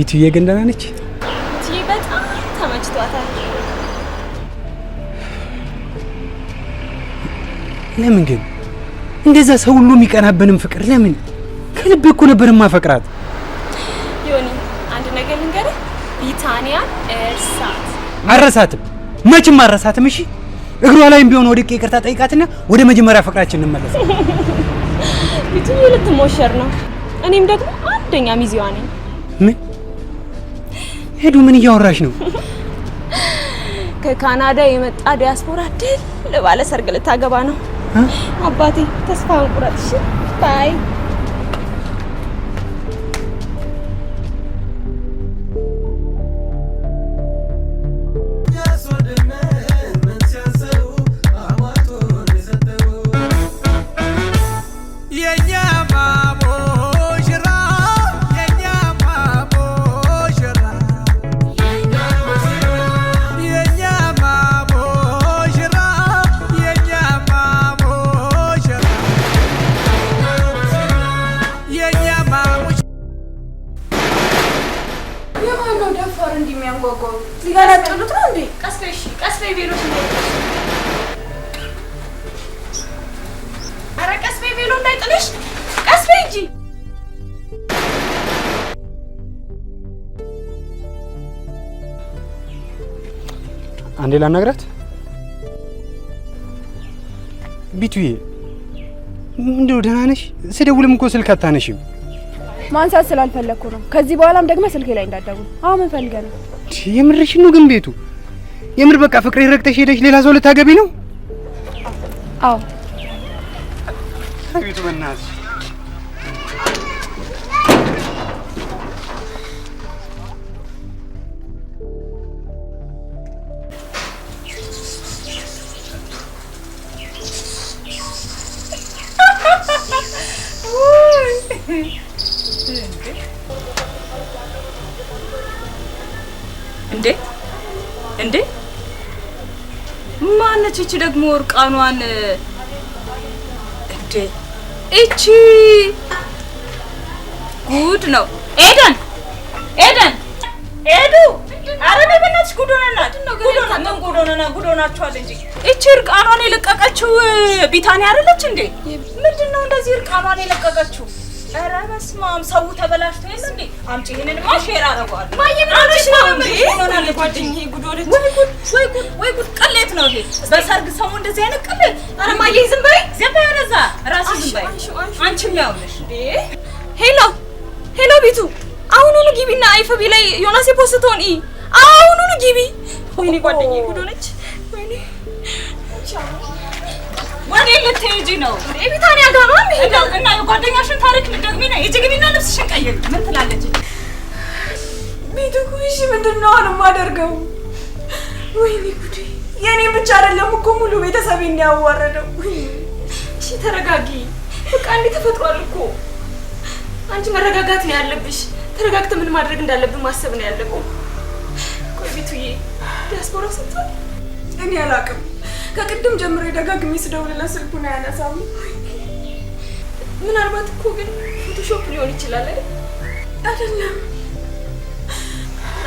ቢቱዬ ግን ደህና ነች? ቢቱዬ በጣም ተመችቷታል። ለምን ግን እንደዛ ሰው ሁሉ የሚቀናበንም ፍቅር ለምን? ከልቤ እኮ ነበር ማፈቅራት። ዮኒ አንድ ነገር ልንገርህ፣ ቢታንያ እርሳት። አረሳትም፣ መቼም አረሳትም። እሺ እግሯ ላይም ቢሆን ወድቄ ይቅርታ ጠይቃትና ወደ መጀመሪያ ፍቅራችን እንመለስ። ቢቱዬ ልትሞሸር ነው፣ እኔም ደግሞ አንደኛ ሚዜዋ ነኝ። ምን ሄዱ? ምን እያወራሽ ነው? ከካናዳ የመጣ ዲያስፖራ ድል ባለ ሰርግ ልታገባ ነው። አባቴ ተስፋ አንቁረጥ። እሺ ባይ። አንዴ ላናግራት። ቢቱዬ እንደው ደህና ነሽ? ስደውልም እኮ ስልክ አታነሺም። ማንሳት ስላልፈለኩ ነው። ከዚህ በኋላም ደግሞ ስልኬ ላይ እንዳትደውል። አሁን ምን ፈልገህ ነው? የምርሽን ነው ግን ቤቱ? የምር በቃ ፍቅሬ ረግጠሽ ሄደሽ ሌላ ሰው ልታገቢ ነው? አዎ። ቤቱ በእናትሽ እንዴ ማነች እቺ ደግሞ እርቃኗን? እንዴ እቺ ጉድ ነው። ኤደን ኤዱ አረኔ በእናትሽ ጉዶናችኋል እንጂ እቺ እርቃኗን የለቀቀችው ቢታንያ አይደለች እንዴ? ምንድነው እንደዚህ እርቃኗን የለቀቀችው? ኧረ በስመ አብ ሰው ተበላሽቶ የለ እንዴ? አምጪ ይሄንንማ ሼር አደርገዋለሁ። ማየምራሽ ነው እንዴ? ሆናል ጓደኛዬ ጉዶለች። ወይ ጉድ ቅሌት ነው ይሄ። በሰርግ ሰው እንደዚህ አይነት ቅሌት። ኧረ ማየ ዝም በይ ወደዛ። ራስሽ ዝም በይ አንቺም ያውልሽ እንዴ። ሄሎ ቢቱ አሁኑኑ ግቢና አይፈቢ ላይ ዮናስ የፖስተውን አሁኑኑ ግቢ። ወይኔ ጓደኛዬ ጉዶለች። ወይኔ ወዴ ልትሄጂ ነው? ቢታንያ ጋር ነው የምሄደው እና የጓደኛሽን ታሪክ ልትደግሚ ነው? የጅግኒና ልብስሽን ቀይሪ። ምን ትላለች ቢቱ? እሺ ምንድነው አሁን የማደርገው? ወይኔ ጉዴ! የኔ ብቻ አይደለም እኮ ሙሉ ቤተሰቤን ያዋረደው። እሺ ተረጋጊ። በቃ እንዴ ተፈጥሯል እኮ። አንቺ መረጋጋት ነው ያለብሽ። ተረጋግተ ምን ማድረግ እንዳለብን ማሰብ ነው ያለብን። ቆይ ቢቱዬ ዲያስፖራ ሰጥቷል? እኔ አላውቅም። ከቅድም ጀምሮ ደጋግሜ ስደውልለት ስልኩን አያነሳም። ምናልባት እኮ ግን ፎቶሾፕ ሊሆን ይችላል አይደለም?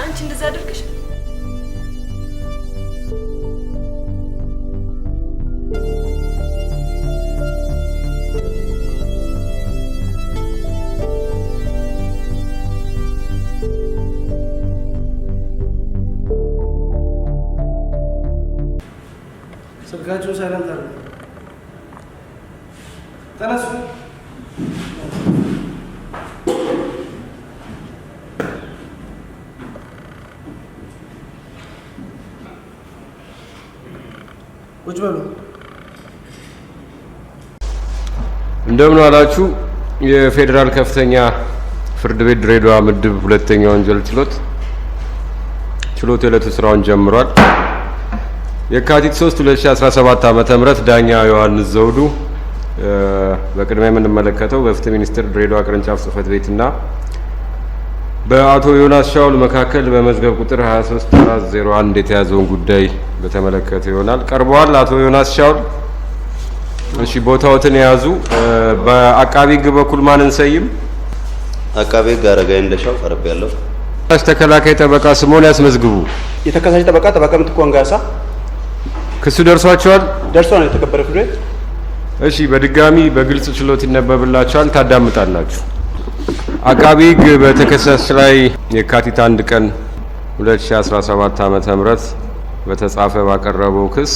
አንቺ እንደዛ አድርገሽ ስልካችሁ ሳይለንት አለ። ተነሱ። ቁጭ በሉ። እንደምን አላችሁ? የፌዴራል ከፍተኛ ፍርድ ቤት ድሬዳዋ ምድብ ሁለተኛ ወንጀል ችሎት የዕለቱ ስራውን ጀምሯል። የካቲት 3 2017 ዓመተ ምህረት ዳኛ ዮሐንስ ዘውዱ በቅድሚያ የምንመለከተው በፍትህ ሚኒስቴር ድሬዳዋ ቅርንጫፍ ጽህፈት ቤትና በአቶ ዮናስ ሻውል መካከል በመዝገብ ቁጥር 23401 የተያዘውን ጉዳይ በተመለከተ ይሆናል። ቀርበዋል አቶ ዮናስ ሻውል። እሺ ቦታዎትን የያዙ። በአቃቢ ህግ በኩል ማንን ሰይም? አቃቢ ህግ አረጋይ እንደሻው ቀርብ ያለው። ተከላካይ ጠበቃ ስሞን ያስመዝግቡ። የተከሳሽ ጠበቃ ምትኩ አንጋሳ ክሱ ደርሷቸዋል? ደርሷል የተከበረ ፍርድ ቤት። እሺ በድጋሚ በግልጽ ችሎት ይነበብላችኋል፣ ታዳምጣላችሁ። አቃቢ ሕግ በተከሳሽ ላይ የካቲት 1 ቀን 2017 ዓ.ም በተጻፈ ባቀረበው ክስ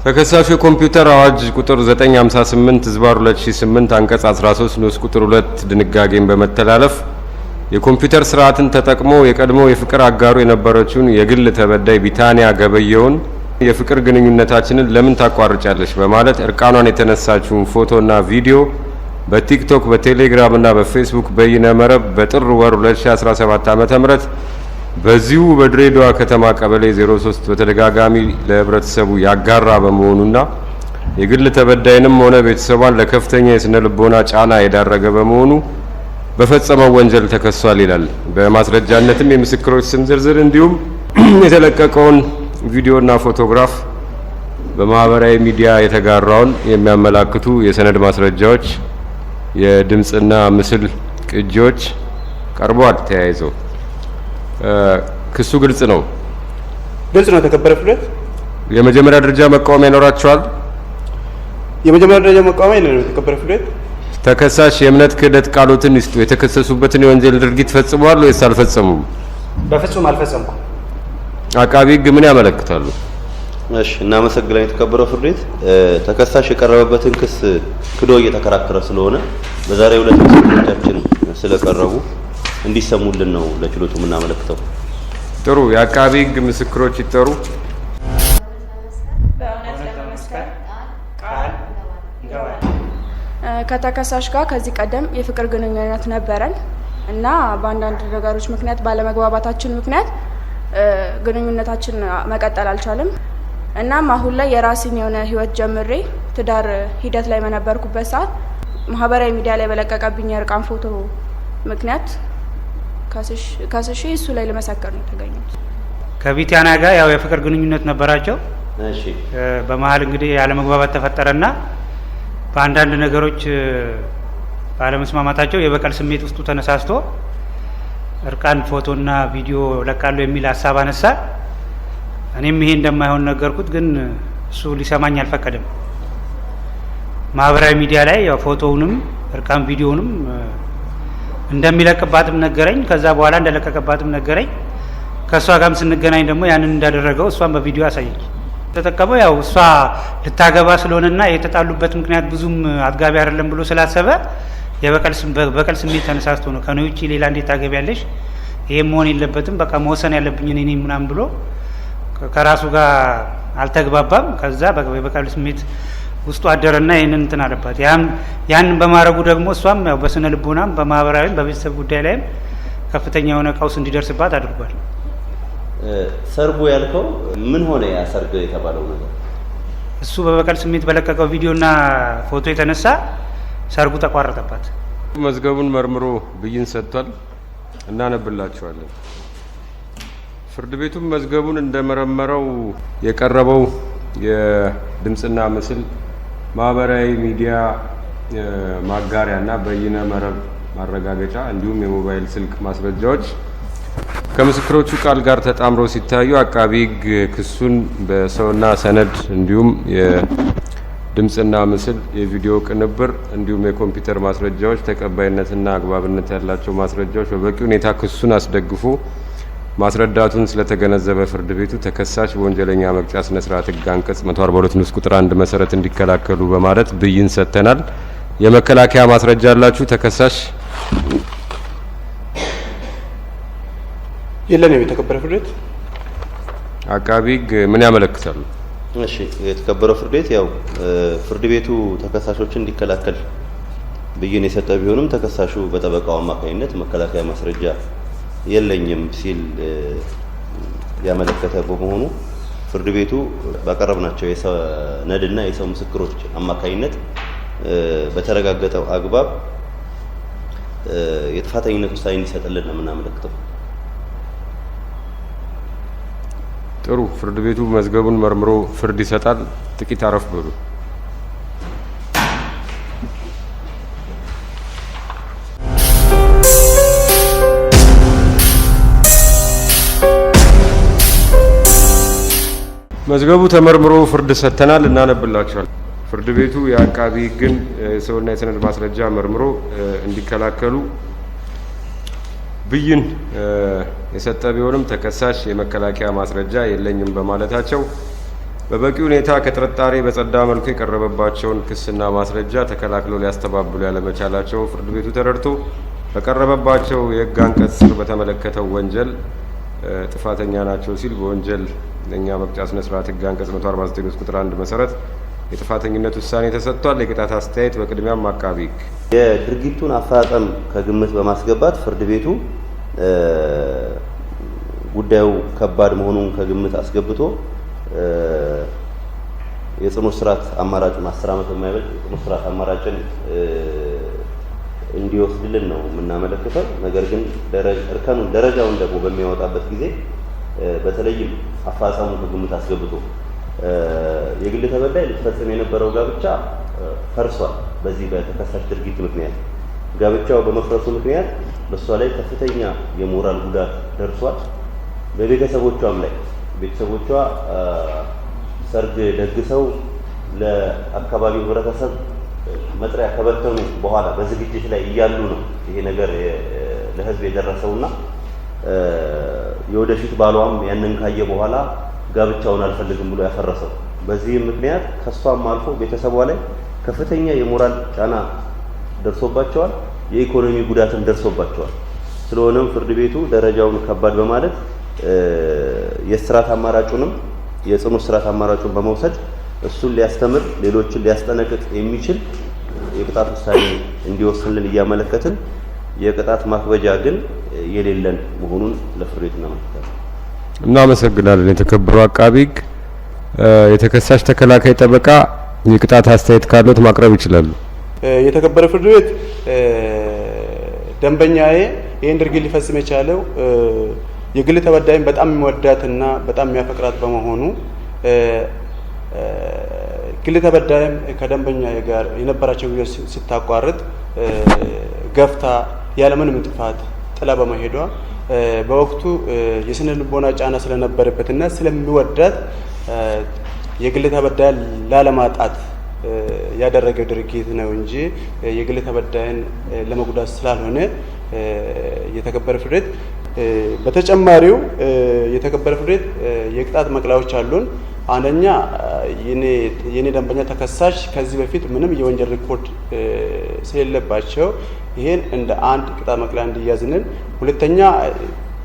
ተከሳሹ የኮምፒውተር አዋጅ ቁጥር 958/2008 አንቀጽ 13 ንዑስ ቁጥር 2 ድንጋጌን በመተላለፍ የኮምፒውተር ስርዓትን ተጠቅሞ የቀድሞ የፍቅር አጋሩ የነበረችውን የግል ተበዳይ ቢታንያ ገበየውን የፍቅር ግንኙነታችንን ለምን ታቋርጫለሽ በማለት እርቃኗን የተነሳችውን ፎቶና ቪዲዮ በቲክቶክ በቴሌግራም እና በፌስቡክ በይነ መረብ በጥር ወር 2017 ዓ.ም በዚሁ በድሬዳዋ ከተማ ቀበሌ 03 በተደጋጋሚ ለህብረተሰቡ ያጋራ በመሆኑና የግል ተበዳይንም ሆነ ቤተሰቧን ለከፍተኛ የስነ ልቦና ጫና የዳረገ በመሆኑ በፈጸመው ወንጀል ተከሷል ይላል። በማስረጃነትም የምስክሮች ስም ዝርዝር እንዲሁም የተለቀቀውን ቪዲዮና ፎቶግራፍ በማህበራዊ ሚዲያ የተጋራውን የሚያመላክቱ የሰነድ ማስረጃዎች፣ የድምጽና ምስል ቅጂዎች ቀርበዋል። ተያይዘው ክሱ ግልጽ ነው የተከበረ ፍርድ ቤት። የመጀመሪያ ደረጃ መቃወሚያ ይኖራቸዋል? የመጀመሪያ ደረጃ መቃወሚያ ነው የተከበረ ፍርድ ቤት። ተከሳሽ የእምነት ክህደት ቃሎትን ይስጡ። የተከሰሱበትን የወንጀል ድርጊት ፈጽመዋል ወይስ አልፈጸሙም? በፍጹም አልፈጸምኩም። አቃቢ ሕግ ምን ያመለክታሉ? እሺ እናመሰግናለን የተከበረው ፍርድ ቤት። ተከሳሽ የቀረበበትን ክስ ክዶ እየተከራከረ ስለሆነ በዛሬው ዕለት ምስክሮቻችን ስለቀረቡ እንዲሰሙልን ነው ለችሎቱ የምናመለክተው። ጥሩ። የአቃቢ ሕግ ምስክሮች ይጠሩ። ከተከሳሽ ጋር ከዚህ ቀደም የፍቅር ግንኙነት ነበረን እና በአንዳንድ ነገሮች ምክንያት ባለመግባባታችን ምክንያት ግንኙነታችን መቀጠል አልቻለም። እናም አሁን ላይ የራሴን የሆነ ህይወት ጀምሬ ትዳር ሂደት ላይ በነበርኩበት ሰዓት ማህበራዊ ሚዲያ ላይ በለቀቀብኝ የእርቃን ፎቶ ምክንያት ከስሽ እሱ ላይ ለመሰከር ነው የተገኘሁት። ከቢታንያ ጋር ያው የፍቅር ግንኙነት ነበራቸው። እሺ በመሀል እንግዲህ ያለመግባባት ተፈጠረና በአንዳንድ ነገሮች ባለመስማማታቸው የበቀል ስሜት ውስጡ ተነሳስቶ እርቃን ፎቶና ቪዲዮ ለቃሉ የሚል ሀሳብ አነሳ። እኔም ይሄ እንደማይሆን ነገርኩት፣ ግን እሱ ሊሰማኝ አልፈቀደም። ማህበራዊ ሚዲያ ላይ ያው ፎቶውንም እርቃን ቪዲዮውንም እንደሚለቅባትም ነገረኝ። ከዛ በኋላ እንደለቀቀባትም ነገረኝ። ከእሷ ጋርም ስንገናኝ ደግሞ ያንን እንዳደረገው እሷን በቪዲዮ አሳየች። ተጠቀመው ያው እሷ ልታገባ ስለሆነና የተጣሉበት ምክንያት ብዙም አጥጋቢ አይደለም ብሎ ስላሰበ በበቀል ስሜት ተነሳስቶ ነው ከኔ ውጪ ሌላ እንዴት ታገቢያለሽ? ይሄም መሆን የለበትም በቃ መወሰን ያለብኝ እኔ ነኝ ምናምን ብሎ ከራሱ ጋር አልተግባባም። ከዛ በበቀል ስሜት ውስጡ አደረና ይሄንን እንትን አለባት። ያንን በማድረጉ ደግሞ እሷም ያው በስነ ልቦናም በማህበራዊም በቤተሰብ ጉዳይ ላይም ከፍተኛ የሆነ ቀውስ እንዲደርስባት አድርጓል። ሰርጉ ያልከው ምን ሆነ? ያ ሰርግ የተባለው ነገር እሱ በበቀል ስሜት በለቀቀው ቪዲዮና ፎቶ የተነሳ ሰርጉ ተቋረጠባት። መዝገቡን መርምሮ ብይን ሰጥቷል። እናነብላችኋለን። ፍርድ ቤቱም መዝገቡን እንደመረመረው የቀረበው የድምጽና ምስል ማህበራዊ ሚዲያ ማጋሪያና በይነ መረብ ማረጋገጫ እንዲሁም የሞባይል ስልክ ማስረጃዎች ከምስክሮቹ ቃል ጋር ተጣምሮ ሲታዩ አቃቢ ሕግ ክሱን በሰውና ሰነድ እንዲሁም የድምጽና ምስል የቪዲዮ ቅንብር እንዲሁም የኮምፒውተር ማስረጃዎች ተቀባይነትና አግባብነት ያላቸው ማስረጃዎች በበቂ ሁኔታ ክሱን አስደግፎ ማስረዳቱን ስለተገነዘበ ፍርድ ቤቱ ተከሳሽ በወንጀለኛ መቅጫ ስነ ስርዓት ሕግ አንቀጽ 142 ንዑስ ቁጥር 1 መሰረት እንዲከላከሉ በማለት ብይን ሰጥተናል። የመከላከያ ማስረጃ ያላችሁ ተከሳሽ የለንም። የተከበረ ፍርድ ቤት። አቃቢ ሕግ ምን ያመለክታሉ? እሺ የተከበረው ፍርድ ቤት ያው ፍርድ ቤቱ ተከሳሾችን እንዲከላከል ብይን የሰጠ ቢሆንም ተከሳሹ በጠበቃው አማካኝነት መከላከያ ማስረጃ የለኝም ሲል ያመለከተ በመሆኑ ፍርድ ቤቱ ባቀረብናቸው የሰነድና የሰው ምስክሮች አማካኝነት በተረጋገጠው አግባብ የጥፋተኝነት ውሳኔ እንዲሰጥልን ነው የምናመለክተው። ጥሩ። ፍርድ ቤቱ መዝገቡን መርምሮ ፍርድ ይሰጣል። ጥቂት አረፍ በሉ። መዝገቡ ተመርምሮ ፍርድ ሰጥተናል፣ እናነብላችኋል። ፍርድ ቤቱ የአቃቢ ሕግን የሰውና የሰነድ ማስረጃ መርምሮ እንዲከላከሉ ብይን የሰጠ ቢሆንም ተከሳሽ የመከላከያ ማስረጃ የለኝም በማለታቸው በበቂ ሁኔታ ከጥርጣሬ በጸዳ መልኩ የቀረበባቸውን ክስና ማስረጃ ተከላክለው ሊያስተባብሉ ያለመቻላቸው ፍርድ ቤቱ ተረድቶ በቀረበባቸው የሕግ አንቀጽ ስር በተመለከተው ወንጀል ጥፋተኛ ናቸው ሲል በወንጀል ለኛ መቅጫ ስነ ስርዓት ሕግ አንቀጽ 149 ቁጥር 1 መሰረት የጥፋተኝነት ውሳኔ ተሰጥቷል። የቅጣት አስተያየት በቅድሚያም አቃቢ ሕግ የድርጊቱን አፈጻጸም ከግምት በማስገባት ፍርድ ቤቱ ጉዳዩ ከባድ መሆኑን ከግምት አስገብቶ የጽኑ እስራት አማራጩን 10 ዓመት የማይበልጥ የጽኑ እስራት አማራጭን እንዲወስድልን ነው የምናመለክተው። ነገር ግን ደረጃውን ደግሞ በሚያወጣበት ጊዜ በተለይም አፈጻጸሙን ከግምት አስገብቶ የግል ተበዳይ ልትፈጽም የነበረው ጋብቻ ፈርሷል። በዚህ በተከሳሽ ድርጊት ምክንያት ጋብቻው በመፍረሱ ምክንያት በሷ ላይ ከፍተኛ የሞራል ጉዳት ደርሷል። በቤተሰቦቿም ላይ ቤተሰቦቿ ሰርግ ደግሰው ለአካባቢው ህብረተሰብ መጥሪያ ከበተኑ በኋላ በዝግጅት ላይ እያሉ ነው ይሄ ነገር ለህዝብ የደረሰውና የወደፊት ባሏም ያንን ካየ በኋላ ጋብቻውን አልፈልግም ብሎ ያፈረሰው። በዚህም ምክንያት ከሷም አልፎ ቤተሰቧ ላይ ከፍተኛ የሞራል ጫና ደርሶባቸዋል፣ የኢኮኖሚ ጉዳትም ደርሶባቸዋል። ስለሆነም ፍርድ ቤቱ ደረጃውን ከባድ በማለት የእስራት አማራጩንም የጽኑ እስራት አማራጩን በመውሰድ እሱን ሊያስተምር ሌሎችን ሊያስጠነቅቅ የሚችል የቅጣት ውሳኔ እንዲወስንልን እያመለከትን የቅጣት ማክበጃ ግን የሌለን መሆኑን ለፍርድ ቤቱ እናመለክታለን። እናመሰግናለን። የተከበሩ አቃቢ ሕግ የተከሳሽ ተከላካይ ጠበቃ የቅጣት አስተያየት ካሉት ማቅረብ ይችላሉ። የተከበረ ፍርድ ቤት ደንበኛዬ ይህን ድርጊት ሊፈጽም የቻለው የግል ተበዳይን በጣም የሚወዳትና በጣም የሚያፈቅራት በመሆኑ ግል ተበዳይም ከደንበኛዬ ጋር የነበራቸው ጊዜ ስታቋርጥ ገፍታ ያለምንም ጥፋት ጥላ በመሄዷ በወቅቱ የስነ ልቦና ጫና ስለነበረበትና ስለሚወዳት የግል ተበዳይ ላለማጣት ያደረገው ድርጊት ነው እንጂ የግል ተበዳይን ለመጉዳት ስላልሆነ የተከበረ ፍርድ ቤት በተጨማሪው የተከበረ ፍርድ ቤት የቅጣት መቅለያዎች አሉን። አንደኛ የኔ ደንበኛ ተከሳሽ ከዚህ በፊት ምንም የወንጀል ሪኮርድ ስለሌለባቸው ይሄን እንደ አንድ ቅጣት መቅለያ እንዲያዝልን። ሁለተኛ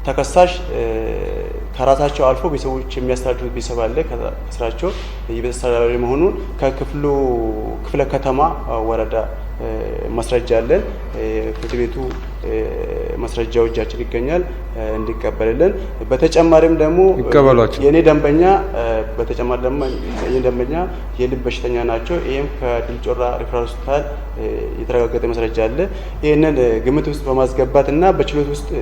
ተከሳሽ ከራሳቸው አልፎ ቤተሰቦች የሚያስተዳድሩት ቤተሰብ አለ። ከስራቸው የቤተሰብ አስተዳዳሪ መሆኑን ክፍለ ከተማ ወረዳ ማስረጃ አለን። ፍርድ ቤቱ ማስረጃው እጃችን ይገኛል እንዲቀበልልን። በተጨማሪም ደግሞ የኔ ደንበኛ የልብ በሽተኛ ናቸው። ይህም ከድል ጮራ ሪፈራል ሆስፒታል የተረጋገጠ ማስረጃ አለ። ይህንን ግምት ውስጥ በማስገባት እና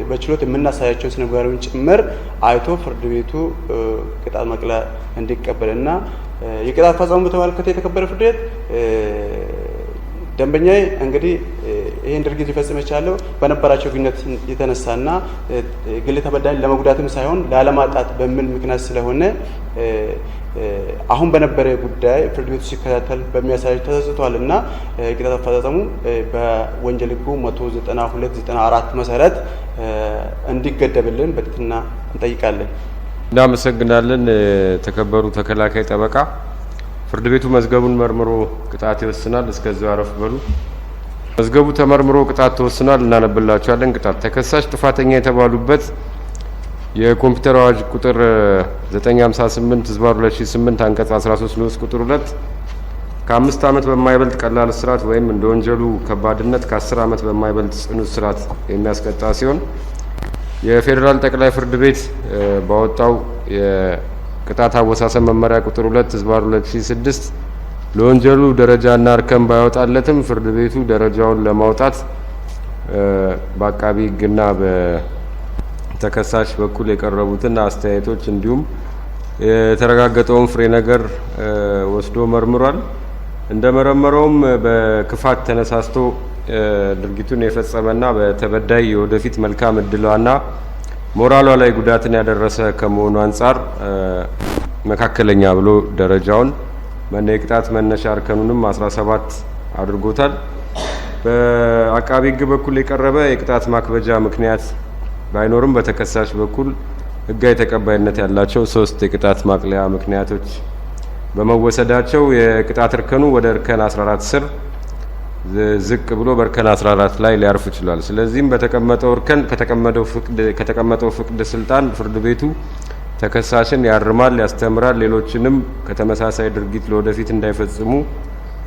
በችሎት የምናሳያቸው ስነ ምግባርን ጭምር አይቶ ፍርድ ቤቱ ቅጣት መቅለያ እንዲቀበልና የቅጣት አፈጻጸሙን በተመለከተ የተከበረ ፍርድ ቤት ደንበኛዬ እንግዲህ ይሄን ድርጊት ሊፈጽም የቻለው በነበራቸው ግንኙነት የተነሳና ግል ተበዳይን ለመጉዳትም ሳይሆን ላለማጣት በሚል ምክንያት ስለሆነ አሁን በነበረ ጉዳይ ፍርድ ቤቱ ሲከታተል በሚያሳይ ተሰጥቷልና የቅጣት አፈጻጸሙ በወንጀል ሕጉ 192/94 መሰረት እንዲገደብልን በትህትና እንጠይቃለን። እናመሰግናለን። ተከበሩ ተከላካይ ጠበቃ ፍርድ ቤቱ መዝገቡን መርምሮ ቅጣት ይወስናል። እስከዚያው አረፍ በሉ። መዝገቡ ተመርምሮ ቅጣት ተወስኗል። እናነብላችኋለን። ቅጣት ተከሳሽ ጥፋተኛ የተባሉበት የኮምፒውተር አዋጅ ቁጥር 958/2008 አንቀጽ 13 ንዑስ ቁጥር 2 ከ5 ዓመት በማይበልጥ ቀላል እስራት ወይም እንደ ወንጀሉ ከባድነት ከ10 ዓመት በማይበልጥ ጽኑ እስራት የሚያስቀጣ ሲሆን የፌዴራል ጠቅላይ ፍርድ ቤት ባወጣው የቅጣት አወሳሰብ መመሪያ ቁጥር 2/2006 ለወንጀሉ ደረጃና እርከን ባያወጣለትም ፍርድ ቤቱ ደረጃውን ለማውጣት በአቃቢ ሕግና በተከሳሽ በኩል የቀረቡትን አስተያየቶች እንዲሁም የተረጋገጠውን ፍሬ ነገር ወስዶ መርምሯል። እንደመረመረውም በክፋት ተነሳስቶ ድርጊቱን የፈጸመና በተበዳይ የወደፊት መልካም እድሏና ሞራሏ ላይ ጉዳትን ያደረሰ ከመሆኑ አንጻር መካከለኛ ብሎ ደረጃውን የቅጣት መነሻ እርከኑንም 17 አድርጎታል። በአቃቤ ሕግ በኩል የቀረበ የቅጣት ማክበጃ ምክንያት ባይኖርም በተከሳሽ በኩል ሕጋዊ ተቀባይነት ያላቸው 3 የቅጣት ማቅለያ ምክንያቶች በመወሰዳቸው የቅጣት እርከኑ ወደ እርከን 14 ስር ዝቅ ብሎ በእርከን 14 ላይ ሊያርፍ ይችላል። ስለዚህም በተቀመጠው እርከን ከተቀመጠው ፍቅድ ስልጣን ፍርድ ቤቱ ተከሳሽን ያርማል፣ ያስተምራል፣ ሌሎችንም ከተመሳሳይ ድርጊት ለወደፊት እንዳይፈጽሙ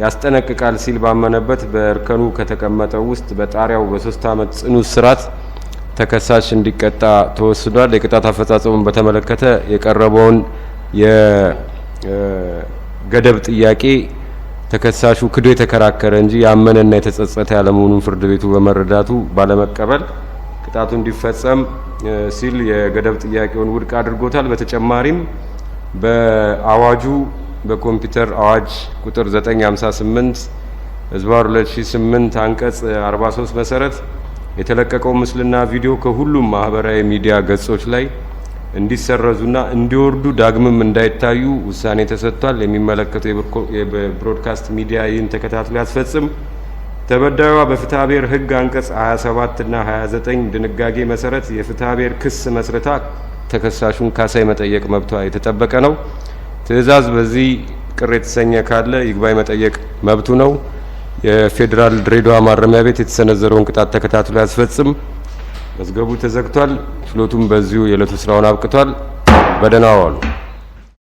ያስጠነቅቃል ሲል ባመነበት በእርከኑ ከተቀመጠው ውስጥ በጣሪያው በ3 ዓመት ጽኑ እስራት ተከሳሽ እንዲቀጣ ተወስኗል። የቅጣት አፈጻጸሙን በተመለከተ የቀረበውን የገደብ ጥያቄ ተከሳሹ ክዶ የተከራከረ እንጂ ያመነና የተጸጸተ ያለመሆኑን ፍርድ ቤቱ በመረዳቱ ባለመቀበል ቅጣቱ እንዲፈጸም ሲል የገደብ ጥያቄውን ውድቅ አድርጎታል። በተጨማሪም በአዋጁ በኮምፒውተር አዋጅ ቁጥር 958 ህዝባር 2008 አንቀጽ 43 መሰረት የተለቀቀው ምስልና ቪዲዮ ከሁሉም ማህበራዊ ሚዲያ ገጾች ላይ እንዲሰረዙና እንዲወርዱ ዳግምም እንዳይታዩ ውሳኔ ተሰጥቷል። የሚመለከተው የብሮድካስት ሚዲያ ይህን ተከታትሎ ያስፈጽም። ተበዳዩዋ በፍትሐ ብሔር ህግ አንቀጽ 27 እና 29 ድንጋጌ መሰረት የፍትሐ ብሔር ክስ መስረታ ተከሳሹን ካሳ የመጠየቅ መብቷ የተጠበቀ ነው። ትዕዛዝ በዚህ ቅር የተሰኘ ካለ ይግባኝ መጠየቅ መብቱ ነው። የፌዴራል ድሬዳዋ ማረሚያ ቤት የተሰነዘረውን ቅጣት ተከታትሎ ያስፈጽም። መዝገቡ ተዘግቷል። ችሎቱም በዚሁ የዕለቱ ስራውን አብቅቷል። በደህና ዋሉ።